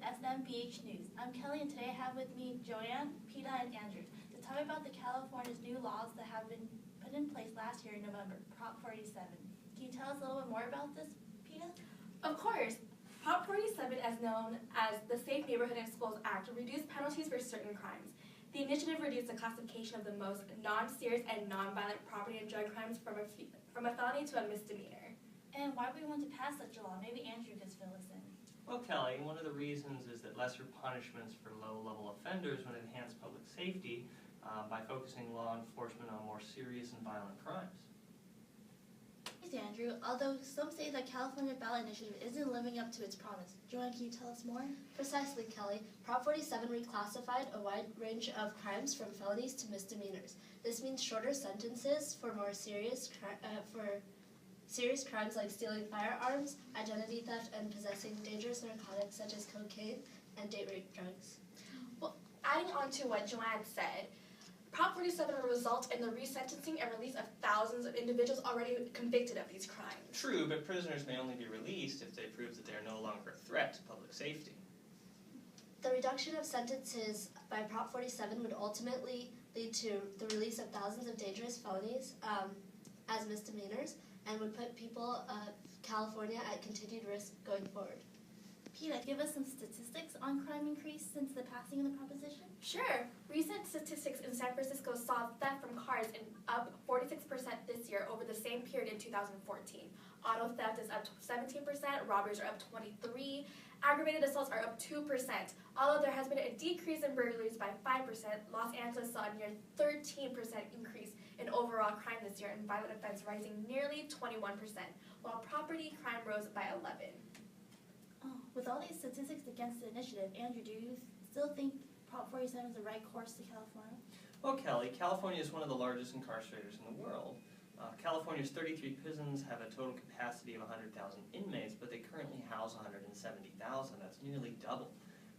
SMBH News. I'm Kelly, and today I have with me Joanne, Peta, and Andrew to talk about the California's new laws that have been put in place last year in November, Prop 47. Can you tell us a little bit more about this, Peta? Of course. Prop 47, as known as the Safe Neighborhood and Schools Act, will reduce penalties for certain crimes. The initiative reduced the classification of the most non-serious and non-violent property and drug crimes from a felony to a misdemeanor. And why would we want to pass such a law? Maybe Andrew could fill us in. Well, Kelly, one of the reasons is that lesser punishments for low-level offenders would enhance public safety by focusing law enforcement on more serious and violent crimes. Thanks, Andrew. Although some say that California ballot initiative isn't living up to its promise. Joanne, can you tell us more? Precisely, Kelly. Prop 47 reclassified a wide range of crimes from felonies to misdemeanors. This means shorter sentences for more serious crimes like stealing firearms, identity theft, and possessing dangerous narcotics such as cocaine and date rape drugs. Well, adding on to what Joanne said, Prop 47 will result in the resentencing and release of thousands of individuals already convicted of these crimes. True, but prisoners may only be released if they prove that they are no longer a threat to public safety. The reduction of sentences by Prop 47 would ultimately lead to the release of thousands of dangerous felonies as misdemeanors and would put people of California at continued risk going forward. Peta, give us some statistics on crime increase since the passing of the proposition. Sure. Recent statistics in San Francisco saw theft from cars up 46% this year over the same period in 2014. Auto theft is up 17%, robberies are up 23%, aggravated assaults are up 2%. Although there has been a decrease in burglaries by 5%, Los Angeles saw a near 13% increase in overall crime this year, and violent offense rising nearly 21%, while property crime rose by 11%. Oh, with all these statistics against the initiative, Andrew, do you still think Prop 47 is the right course to California? Well, Kelly, California is one of the largest incarcerators in the world. California's 33 prisons have a total capacity of 100,000 inmates, but they currently house 170,000. That's nearly double.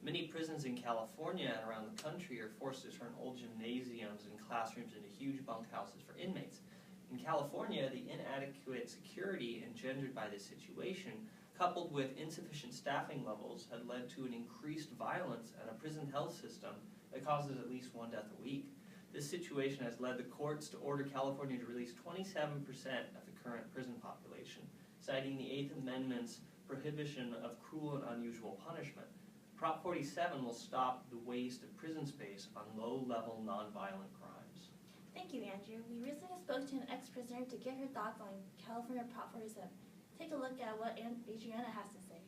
Many prisons in California and around the country are forced to turn old gymnasiums and classrooms into huge bunkhouses for inmates. In California, the inadequate security engendered by this situation, coupled with insufficient staffing levels, had led to an increased violence and a prison health system that causes at least one death a week. This situation has led the courts to order California to release 27% of the current prison population, citing the Eighth Amendment's prohibition of cruel and unusual punishment. Prop 47 will stop the waste of prison space on low-level, nonviolent crimes. Thank you, Andrew. We recently spoke to an ex-prisoner to get her thoughts on California Prop 47. Take a look at what Adriana has to say.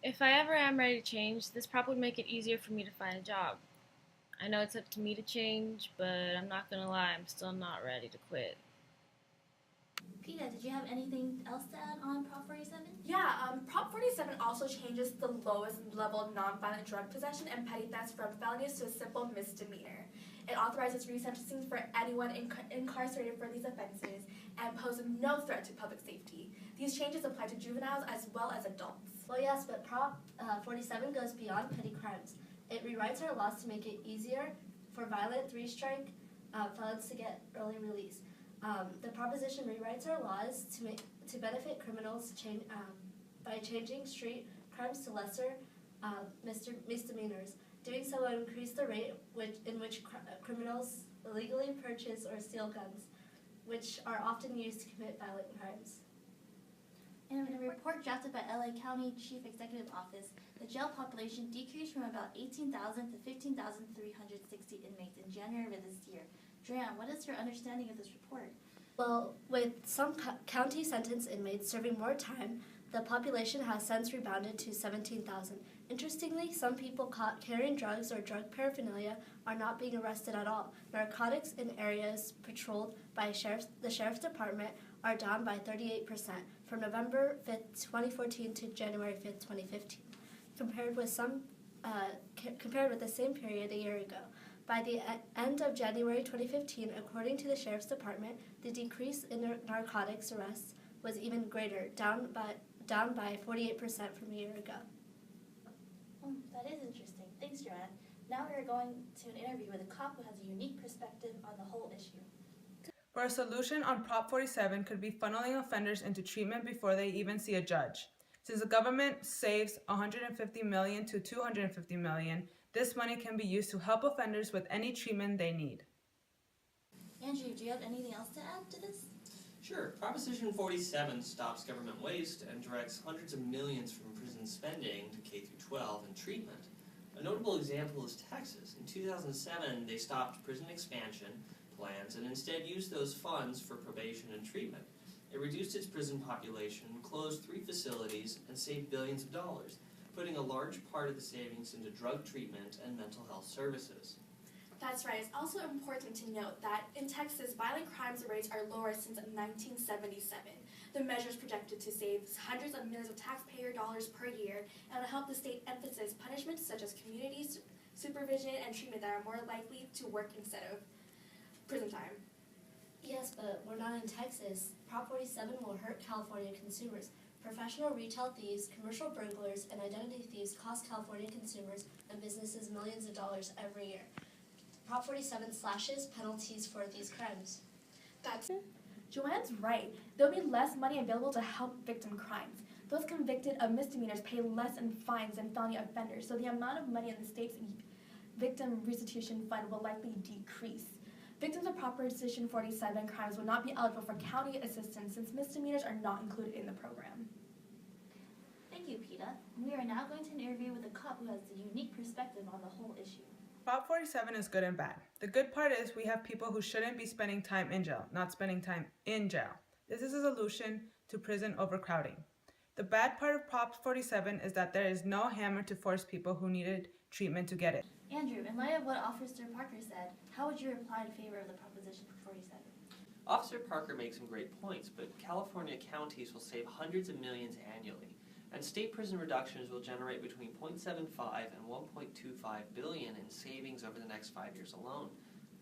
If I ever am ready to change, this prop would make it easier for me to find a job. I know it's up to me to change, but I'm not gonna lie, I'm still not ready to quit. Peta, did you have anything else to add on Prop 47? Yeah, Prop 47 also changes the lowest level nonviolent drug possession and petty thefts from felonies to a simple misdemeanor. It authorizes resentencing for anyone incarcerated for these offenses and poses no threat to public safety. These changes apply to juveniles as well as adults. Well, yes, but Prop 47 goes beyond petty crimes. It rewrites our laws to make it easier for violent three-strike felons to get early release. The proposition rewrites our laws to benefit criminals by changing street crimes to lesser misdemeanors. Doing so will increase the rate in which criminals illegally purchase or steal guns, which are often used to commit violent crimes. In a report drafted by LA County Chief Executive Office, the jail population decreased from about 18,000 to 15,360 inmates in January of this year. Joanne, what is your understanding of this report? Well, with some county sentence inmates serving more time, the population has since rebounded to 17,000. Interestingly, some people caught carrying drugs or drug paraphernalia are not being arrested at all. Narcotics in areas patrolled by the Sheriff's Department are down by 38% from November 5th, 2014 to January 5th, 2015, compared with the same period a year ago. By the end of January 2015, according to the Sheriff's Department, the decrease in narcotics arrests was even greater, down by 48% from a year ago. That is interesting. Thanks, Joanne. Now we are going to an interview with a cop who has a unique perspective on the whole issue. Or a solution on Prop 47 could be funneling offenders into treatment before they even see a judge. Since the government saves $150 million to $250 million, this money can be used to help offenders with any treatment they need. Andrew, do you have anything else to add to this? Sure. Proposition 47 stops government waste and directs hundreds of millions from prison spending to K through 12 and treatment. A notable example is Texas. In 2007, they stopped prison expansion plans and instead used those funds for probation and treatment. It reduced its prison population, closed 3 facilities, and saved billions of dollars, putting a large part of the savings into drug treatment and mental health services. That's right. It's also important to note that in Texas, violent crimes rates are lower since 1977. The measure is projected to save hundreds of millions of taxpayer dollars per year and will help the state emphasize punishments such as community supervision and treatment that are more likely to work instead of prison time. Yes, but we're not in Texas. Prop 47 will hurt California consumers. Professional retail thieves, commercial burglars, and identity thieves cost California consumers and businesses millions of dollars every year. Prop 47 slashes penalties for these crimes. Joanne's right. There'll be less money available to help victim crimes. Those convicted of misdemeanors pay less in fines than felony offenders, so the amount of money in the state's victim restitution fund will likely decrease. Victims of Proposition 47 crimes will not be eligible for county assistance since misdemeanors are not included in the program. Thank you, PETA. We are now going to an interview with a cop who has a unique perspective on the whole issue. Prop 47 is good and bad. The good part is we have people who shouldn't be spending time in jail, not spending time in jail. This is a solution to prison overcrowding. The bad part of Prop 47 is that there is no hammer to force people who needed treatment to get it. Andrew, in light of what Officer Parker said, how would you reply in favor of the Proposition 47? Officer Parker makes some great points, but California counties will save hundreds of millions annually, and state prison reductions will generate between $0.75 and $1.25 billion in savings over the next 5 years alone.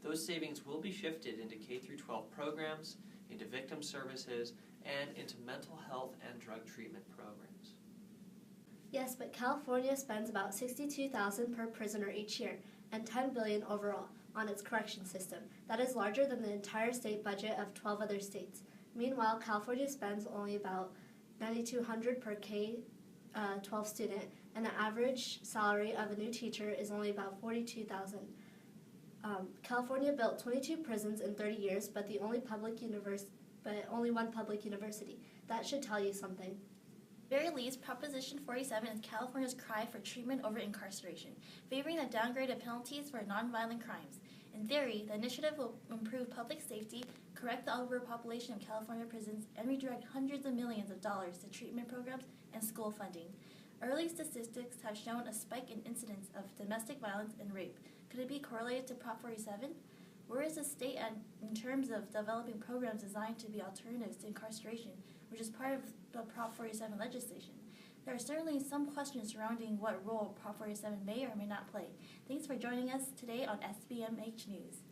Those savings will be shifted into K through 12 programs, into victim services, and into mental health and drug treatment programs. Yes, but California spends about $62,000 per prisoner each year and $10 billion overall on its correction system. That is larger than the entire state budget of 12 other states. Meanwhile, California spends only about $9,200 per K-12 student, and the average salary of a new teacher is only about $42,000. California built 22 prisons in 30 years, but only one public university. That should tell you something. At the very least, Proposition 47 is California's cry for treatment over incarceration, favoring the downgrade of penalties for nonviolent crimes. In theory, the initiative will improve public safety, correct the overpopulation of California prisons, and redirect hundreds of millions of dollars to treatment programs and school funding. Early statistics have shown a spike in incidents of domestic violence and rape. Could it be correlated to Prop 47? Where is the state at in terms of developing programs designed to be alternatives to incarceration, which is part of the Prop 47 legislation? There are certainly some questions surrounding what role Prop 47 may or may not play. Thanks for joining us today on SBMH News.